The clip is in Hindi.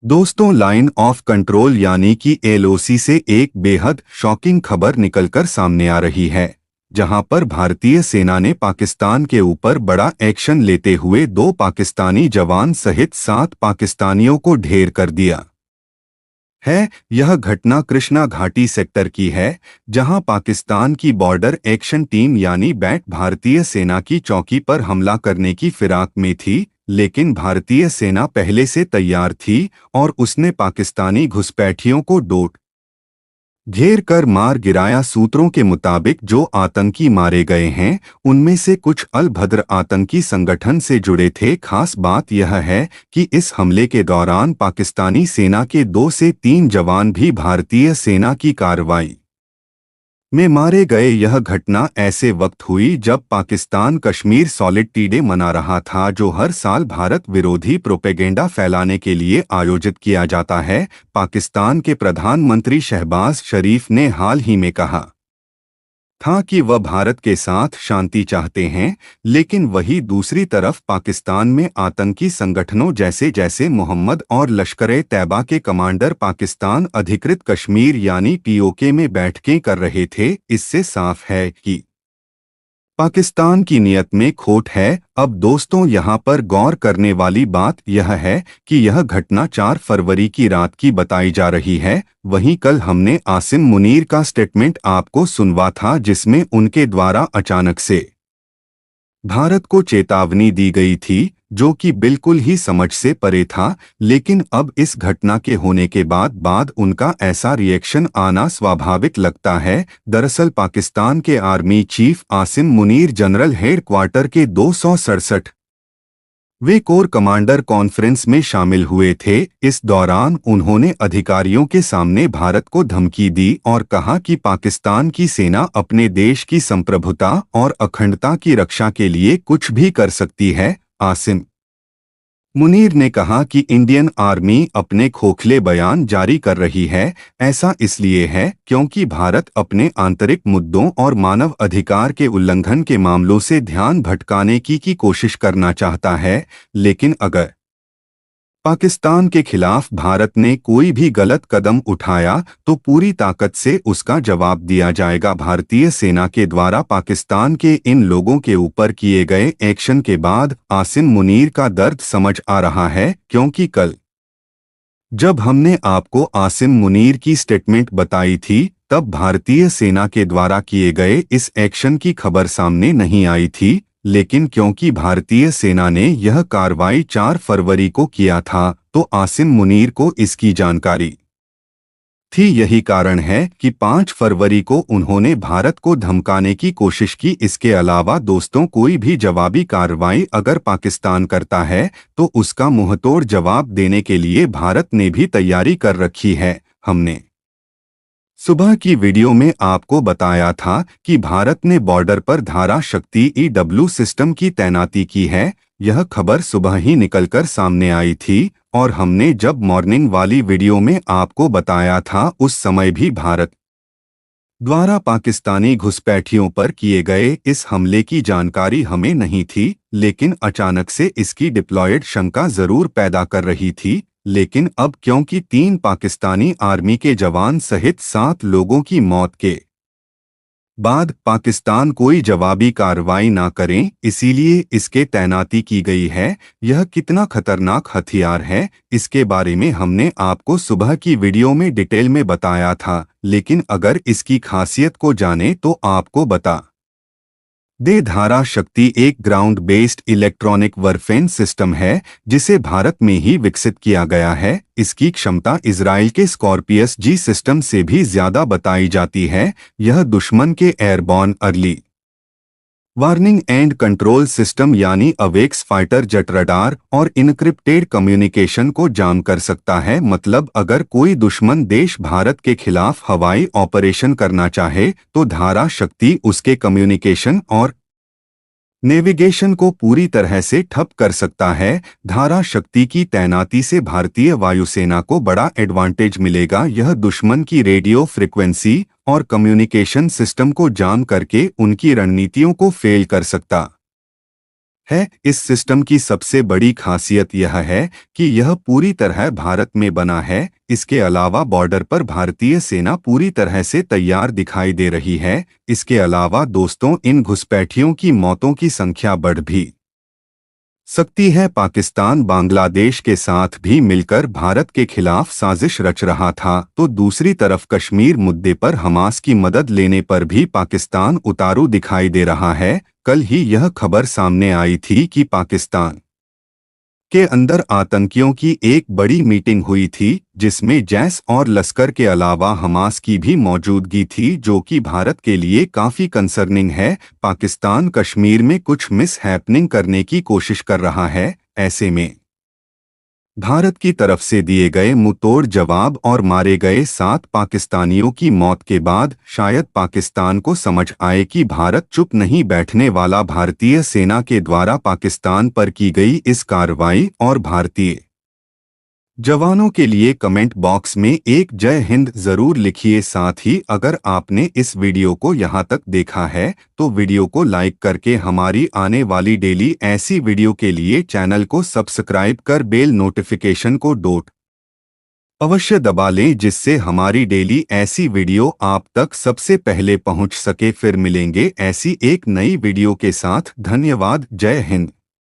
दोस्तों, लाइन ऑफ कंट्रोल यानी कि एलओसी से एक बेहद शॉकिंग खबर निकलकर सामने आ रही है, जहां पर भारतीय सेना ने पाकिस्तान के ऊपर बड़ा एक्शन लेते हुए 2 पाकिस्तानी जवान सहित 7 पाकिस्तानियों को ढेर कर दिया है। यह घटना कृष्णा घाटी सेक्टर की है, जहां पाकिस्तान की बॉर्डर एक्शन टीम यानी बैट भारतीय सेना की चौकी पर हमला करने की फिराक में थी, लेकिन भारतीय सेना पहले से तैयार थी और उसने पाकिस्तानी घुसपैठियों को डोट घेर कर मार गिराया। सूत्रों के मुताबिक जो आतंकी मारे गए हैं, उनमें से कुछ अल-भद्र आतंकी संगठन से जुड़े थे। खास बात यह है कि इस हमले के दौरान पाकिस्तानी सेना के 2 से 3 जवान भी भारतीय सेना की कार्रवाई में मारे गए। यह घटना ऐसे वक्त हुई जब पाकिस्तान कश्मीर सॉलिड डे मना रहा था, जो हर साल भारत विरोधी प्रोपेगेंडा फैलाने के लिए आयोजित किया जाता है। पाकिस्तान के प्रधानमंत्री शहबाज शरीफ ने हाल ही में कहा था कि वह भारत के साथ शांति चाहते हैं, लेकिन वही दूसरी तरफ पाकिस्तान में आतंकी संगठनों जैसे जैसे मोहम्मद और लश्कर-ए-तैयबा के कमांडर पाकिस्तान अधिकृत कश्मीर यानी पीओके में बैठकें कर रहे थे। इससे साफ है कि पाकिस्तान की नीयत में खोट है। अब दोस्तों, यहाँ पर गौर करने वाली बात यह है कि यह घटना 4 फरवरी की रात की बताई जा रही है। वहीं कल हमने आसिम मुनीर का स्टेटमेंट आपको सुनवा था, जिसमें उनके द्वारा अचानक से भारत को चेतावनी दी गई थी, जो कि बिल्कुल ही समझ से परे था। लेकिन अब इस घटना के होने के बाद उनका ऐसा रिएक्शन आना स्वाभाविक लगता है। दरअसल पाकिस्तान के army chief Asim Munir general headquarter के 267 वे कोर कमांडर कॉन्फ्रेंस में शामिल हुए थे। इस दौरान उन्होंने अधिकारियों के सामने भारत को धमकी दी और कहा कि पाकिस्तान की सेना अपने देश की संप्रभुता और अखंडता की रक्षा के लिए कुछ भी कर सकती है। आसिम मुनीर ने कहा कि इंडियन आर्मी अपने खोखले बयान जारी कर रही है। ऐसा इसलिए है क्योंकि भारत अपने आंतरिक मुद्दों और मानव अधिकार के उल्लंघन के मामलों से ध्यान भटकाने की कोशिश करना चाहता है। लेकिन अगर पाकिस्तान के खिलाफ भारत ने कोई भी गलत कदम उठाया तो पूरी ताकत से उसका जवाब दिया जाएगा। भारतीय सेना के द्वारा पाकिस्तान के इन लोगों के ऊपर किए गए एक्शन के बाद आसिम मुनीर का दर्द समझ आ रहा है, क्योंकि कल जब हमने आपको आसिम मुनीर की स्टेटमेंट बताई थी, तब भारतीय सेना के द्वारा किए गए इस एक्शन की खबर सामने नहीं आई थी। लेकिन क्योंकि भारतीय सेना ने यह कार्रवाई 4 फरवरी को किया था, तो आसिम मुनीर को इसकी जानकारी थी। यही कारण है कि 5 फरवरी को उन्होंने भारत को धमकाने की कोशिश की। इसके अलावा दोस्तों, कोई भी जवाबी कार्रवाई अगर पाकिस्तान करता है तो उसका मुंहतोड़ जवाब देने के लिए भारत ने भी तैयारी कर रखी है। हमने सुबह की वीडियो में आपको बताया था कि भारत ने बॉर्डर पर धारा शक्ति ईडब्ल्यू सिस्टम की तैनाती की है। यह खबर सुबह ही निकलकर सामने आई थी और हमने जब मॉर्निंग वाली वीडियो में आपको बताया था, उस समय भी भारत द्वारा पाकिस्तानी घुसपैठियों पर किए गए इस हमले की जानकारी हमें नहीं थी। लेकिन अचानक से इसकी डिप्लॉयड शंका जरूर पैदा कर रही थी। लेकिन अब क्योंकि 3 पाकिस्तानी आर्मी के जवान सहित 7 लोगों की मौत के बाद पाकिस्तान कोई जवाबी कार्रवाई ना करें, इसीलिए इसके तैनाती की गई है। यह कितना खतरनाक हथियार है, इसके बारे में हमने आपको सुबह की वीडियो में डिटेल में बताया था। लेकिन अगर इसकी खासियत को जाने तो आपको बता दे, धारा शक्ति एक ग्राउंड बेस्ड इलेक्ट्रॉनिक वरफेन सिस्टम है, जिसे भारत में ही विकसित किया गया है। इसकी क्षमता इजराइल के स्कॉर्पियस जी सिस्टम से भी ज्यादा बताई जाती है। यह दुश्मन के airborne early warning and control system यानी अवेक्स फाइटर जेट रडार और इनक्रिप्टेड कम्युनिकेशन को जाम कर सकता है। मतलब अगर कोई दुश्मन देश भारत के खिलाफ हवाई ऑपरेशन करना चाहे तो धारा शक्ति उसके कम्युनिकेशन और नेविगेशन को पूरी तरह से ठप कर सकता है। धारा शक्ति की तैनाती से भारतीय वायुसेना को बड़ा एडवांटेज मिलेगा। यह दुश्मन की रेडियो फ्रिक्वेंसी और कम्युनिकेशन सिस्टम को जाम करके उनकी रणनीतियों को फेल कर सकता है। इस सिस्टम की सबसे बड़ी खासियत यह है कि यह पूरी तरह भारत में बना है। इसके अलावा बॉर्डर पर भारतीय सेना पूरी तरह से तैयार दिखाई दे रही है। इसके अलावा दोस्तों, इन घुसपैठियों की मौतों की संख्या बढ़ भी सकती है। पाकिस्तान बांग्लादेश के साथ भी मिलकर भारत के खिलाफ साजिश रच रहा था, तो दूसरी तरफ कश्मीर मुद्दे पर हमास की मदद लेने पर भी पाकिस्तान उतारू दिखाई दे रहा है। कल ही यह खबर सामने आई थी कि पाकिस्तान के अंदर आतंकियों की एक बड़ी मीटिंग हुई थी, जिसमें जैश और लश्कर के अलावा हमास की भी मौजूदगी थी, जो कि भारत के लिए काफी कंसर्निंग है। पाकिस्तान कश्मीर में कुछ मिस हैपनिंग करने की कोशिश कर रहा है। ऐसे में भारत की तरफ से दिए गए मुंहतोड़ जवाब और मारे गए 7 पाकिस्तानियों की मौत के बाद शायद पाकिस्तान को समझ आए कि भारत चुप नहीं बैठने वाला। भारतीय सेना के द्वारा पाकिस्तान पर की गई इस कार्रवाई और भारतीय जवानों के लिए कमेंट बॉक्स में एक जय हिंद जरूर लिखिए। साथ ही अगर आपने इस वीडियो को यहाँ तक देखा है तो वीडियो को लाइक करके हमारी आने वाली डेली ऐसी वीडियो के लिए चैनल को सब्सक्राइब कर बेल नोटिफिकेशन को अवश्य दबा लें, जिससे हमारी डेली ऐसी वीडियो आप तक सबसे पहले पहुँच सके। फिर मिलेंगे ऐसी एक नई वीडियो के साथ। धन्यवाद। जय हिंद।